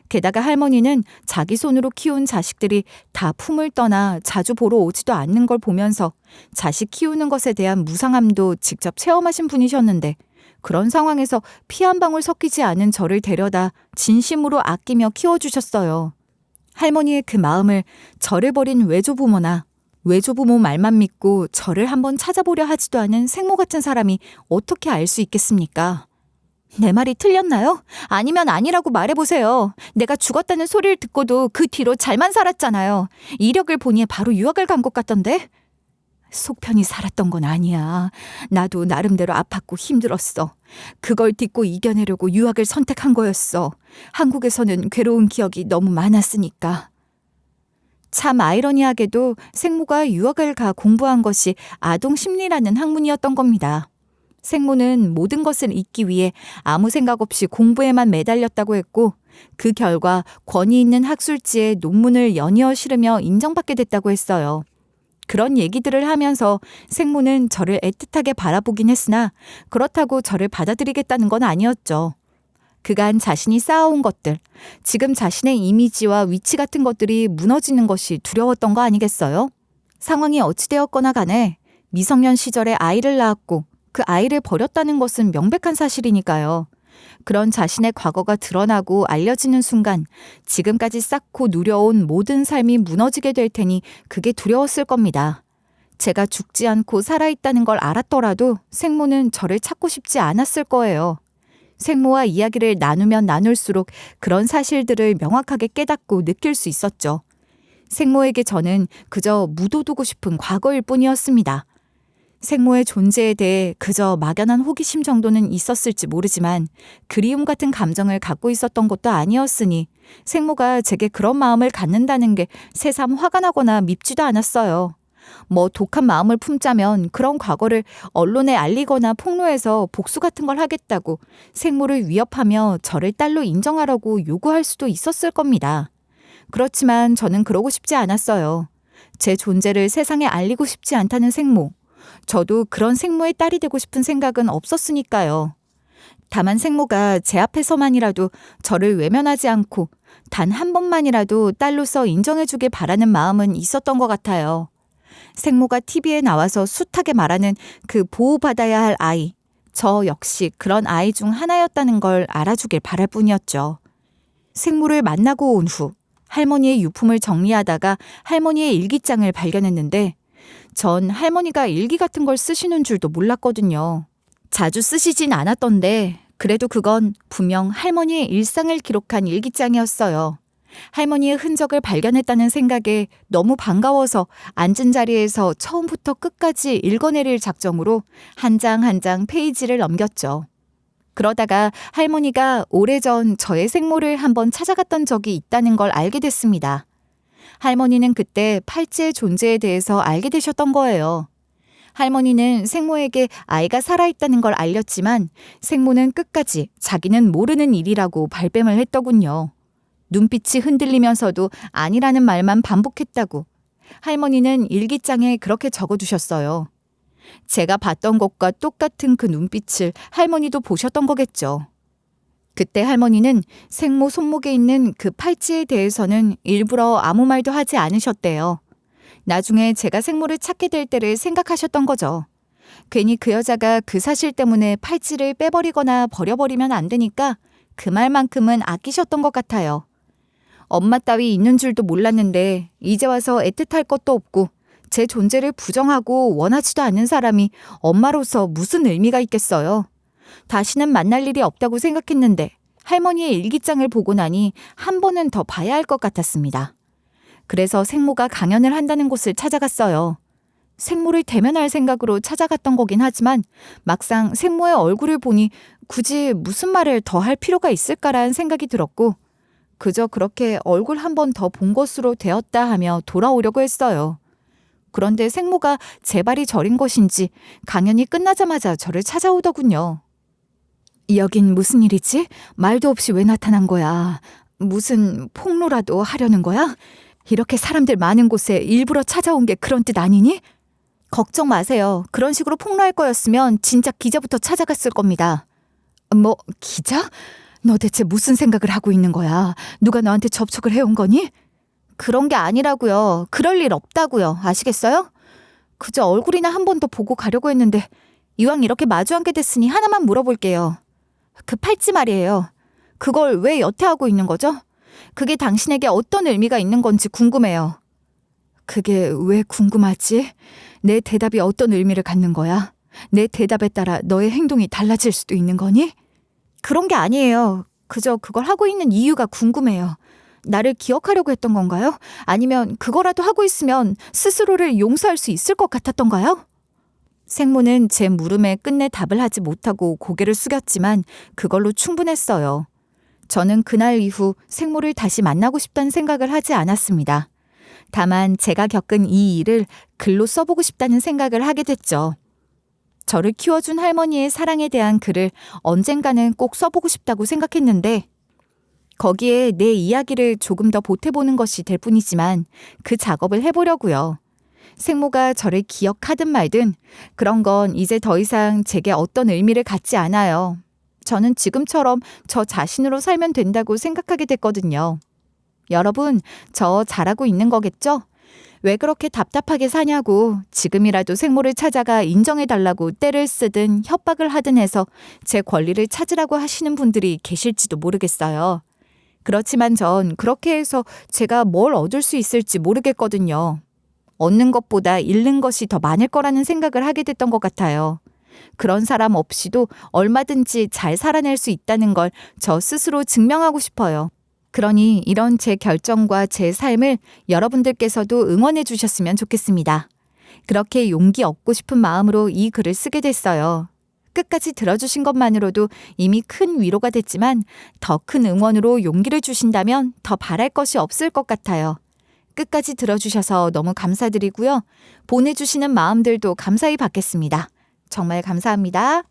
게다가 할머니는 자기 손으로 키운 자식들이 다 품을 떠나 자주 보러 오지도 않는 걸 보면서 자식 키우는 것에 대한 무상함도 직접 체험하신 분이셨는데 그런 상황에서 피 한 방울 섞이지 않은 저를 데려다 진심으로 아끼며 키워주셨어요. 할머니의 그 마음을 저를 버린 외조부모나 외조부모 말만 믿고 저를 한번 찾아보려 하지도 않은 생모 같은 사람이 어떻게 알 수 있겠습니까? 내 말이 틀렸나요? 아니면 아니라고 말해보세요. 내가 죽었다는 소리를 듣고도 그 뒤로 잘만 살았잖아요. 이력을 보니 바로 유학을 간 것 같던데? 속 편히 살았던 건 아니야. 나도 나름대로 아팠고 힘들었어. 그걸 딛고 이겨내려고 유학을 선택한 거였어. 한국에서는 괴로운 기억이 너무 많았으니까. 참 아이러니하게도 생모가 유학을 가 공부한 것이 아동 심리라는 학문이었던 겁니다. 생모는 모든 것을 잊기 위해 아무 생각 없이 공부에만 매달렸다고 했고 그 결과 권위 있는 학술지에 논문을 연이어 실으며 인정받게 됐다고 했어요. 그런 얘기들을 하면서 생모는 저를 애틋하게 바라보긴 했으나 그렇다고 저를 받아들이겠다는 건 아니었죠. 그간 자신이 쌓아온 것들, 지금 자신의 이미지와 위치 같은 것들이 무너지는 것이 두려웠던 거 아니겠어요? 상황이 어찌되었거나 간에 미성년 시절에 아이를 낳았고 그 아이를 버렸다는 것은 명백한 사실이니까요. 그런 자신의 과거가 드러나고 알려지는 순간 지금까지 쌓고 누려온 모든 삶이 무너지게 될 테니 그게 두려웠을 겁니다. 제가 죽지 않고 살아있다는 걸 알았더라도 생모는 저를 찾고 싶지 않았을 거예요. 생모와 이야기를 나누면 나눌수록 그런 사실들을 명확하게 깨닫고 느낄 수 있었죠. 생모에게 저는 그저 묻어두고 싶은 과거일 뿐이었습니다. 생모의 존재에 대해 그저 막연한 호기심 정도는 있었을지 모르지만 그리움 같은 감정을 갖고 있었던 것도 아니었으니 생모가 제게 그런 마음을 갖는다는 게 새삼 화가 나거나 밉지도 않았어요. 뭐 독한 마음을 품자면 그런 과거를 언론에 알리거나 폭로해서 복수 같은 걸 하겠다고 생모를 위협하며 저를 딸로 인정하라고 요구할 수도 있었을 겁니다. 그렇지만 저는 그러고 싶지 않았어요. 제 존재를 세상에 알리고 싶지 않다는 생모. 저도 그런 생모의 딸이 되고 싶은 생각은 없었으니까요. 다만 생모가 제 앞에서만이라도 저를 외면하지 않고 단 한 번만이라도 딸로서 인정해주길 바라는 마음은 있었던 것 같아요. 생모가 TV에 나와서 숱하게 말하는 그 보호받아야 할 아이, 저 역시 그런 아이 중 하나였다는 걸 알아주길 바랄 뿐이었죠. 생모를 만나고 온 후 할머니의 유품을 정리하다가 할머니의 일기장을 발견했는데 전 할머니가 일기 같은 걸 쓰시는 줄도 몰랐거든요. 자주 쓰시진 않았던데 그래도 그건 분명 할머니의 일상을 기록한 일기장이었어요. 할머니의 흔적을 발견했다는 생각에 너무 반가워서 앉은 자리에서 처음부터 끝까지 읽어내릴 작정으로 한 장 한 장 페이지를 넘겼죠. 그러다가 할머니가 오래전 저의 생모를 한번 찾아갔던 적이 있다는 걸 알게 됐습니다. 할머니는 그때 팔찌의 존재에 대해서 알게 되셨던 거예요. 할머니는 생모에게 아이가 살아있다는 걸 알렸지만 생모는 끝까지 자기는 모르는 일이라고 발뺌을 했더군요. 눈빛이 흔들리면서도 아니라는 말만 반복했다고. 할머니는 일기장에 그렇게 적어두셨어요. 제가 봤던 것과 똑같은 그 눈빛을 할머니도 보셨던 거겠죠. 그때 할머니는 생모 손목에 있는 그 팔찌에 대해서는 일부러 아무 말도 하지 않으셨대요. 나중에 제가 생모를 찾게 될 때를 생각하셨던 거죠. 괜히 그 여자가 그 사실 때문에 팔찌를 빼버리거나 버려버리면 안 되니까 그 말만큼은 아끼셨던 것 같아요. 엄마 따위 있는 줄도 몰랐는데 이제 와서 애틋할 것도 없고 제 존재를 부정하고 원하지도 않는 사람이 엄마로서 무슨 의미가 있겠어요. 다시는 만날 일이 없다고 생각했는데 할머니의 일기장을 보고 나니 한 번은 더 봐야 할 것 같았습니다. 그래서 생모가 강연을 한다는 곳을 찾아갔어요. 생모를 대면할 생각으로 찾아갔던 거긴 하지만 막상 생모의 얼굴을 보니 굳이 무슨 말을 더 할 필요가 있을까라는 생각이 들었고 그저 그렇게 얼굴 한 번 더 본 것으로 되었다 하며 돌아오려고 했어요. 그런데 생모가 제 발이 저린 것인지 강연이 끝나자마자 저를 찾아오더군요. 여긴 무슨 일이지? 말도 없이 왜 나타난 거야? 무슨 폭로라도 하려는 거야? 이렇게 사람들 많은 곳에 일부러 찾아온 게 그런 뜻 아니니? 걱정 마세요. 그런 식으로 폭로할 거였으면 진짜 기자부터 찾아갔을 겁니다. 뭐, 기자? 너 대체 무슨 생각을 하고 있는 거야? 누가 너한테 접촉을 해온 거니? 그런 게 아니라고요. 그럴 일 없다고요. 아시겠어요? 그저 얼굴이나 한 번 더 보고 가려고 했는데 이왕 이렇게 마주 앉게 됐으니 하나만 물어볼게요. 그 팔찌 말이에요. 그걸 왜 여태하고 있는 거죠? 그게 당신에게 어떤 의미가 있는 건지 궁금해요. 그게 왜 궁금하지? 내 대답이 어떤 의미를 갖는 거야? 내 대답에 따라 너의 행동이 달라질 수도 있는 거니? 그런 게 아니에요. 그저 그걸 하고 있는 이유가 궁금해요. 나를 기억하려고 했던 건가요? 아니면 그거라도 하고 있으면 스스로를 용서할 수 있을 것 같았던가요? 생모는 제 물음에 끝내 답을 하지 못하고 고개를 숙였지만 그걸로 충분했어요. 저는 그날 이후 생모를 다시 만나고 싶다는 생각을 하지 않았습니다. 다만 제가 겪은 이 일을 글로 써보고 싶다는 생각을 하게 됐죠. 저를 키워준 할머니의 사랑에 대한 글을 언젠가는 꼭 써보고 싶다고 생각했는데 거기에 내 이야기를 조금 더 보태보는 것이 될 뿐이지만 그 작업을 해보려고요. 생모가 저를 기억하든 말든 그런 건 이제 더 이상 제게 어떤 의미를 갖지 않아요. 저는 지금처럼 저 자신으로 살면 된다고 생각하게 됐거든요. 여러분, 저 잘하고 있는 거겠죠? 왜 그렇게 답답하게 사냐고 지금이라도 생모를 찾아가 인정해달라고 떼를 쓰든 협박을 하든 해서 제 권리를 찾으라고 하시는 분들이 계실지도 모르겠어요. 그렇지만 전 그렇게 해서 제가 뭘 얻을 수 있을지 모르겠거든요. 얻는 것보다 잃는 것이 더 많을 거라는 생각을 하게 됐던 것 같아요. 그런 사람 없이도 얼마든지 잘 살아낼 수 있다는 걸 저 스스로 증명하고 싶어요. 그러니 이런 제 결정과 제 삶을 여러분들께서도 응원해 주셨으면 좋겠습니다. 그렇게 용기 얻고 싶은 마음으로 이 글을 쓰게 됐어요. 끝까지 들어주신 것만으로도 이미 큰 위로가 됐지만 더 큰 응원으로 용기를 주신다면 더 바랄 것이 없을 것 같아요. 끝까지 들어주셔서 너무 감사드리고요. 보내주시는 마음들도 감사히 받겠습니다. 정말 감사합니다.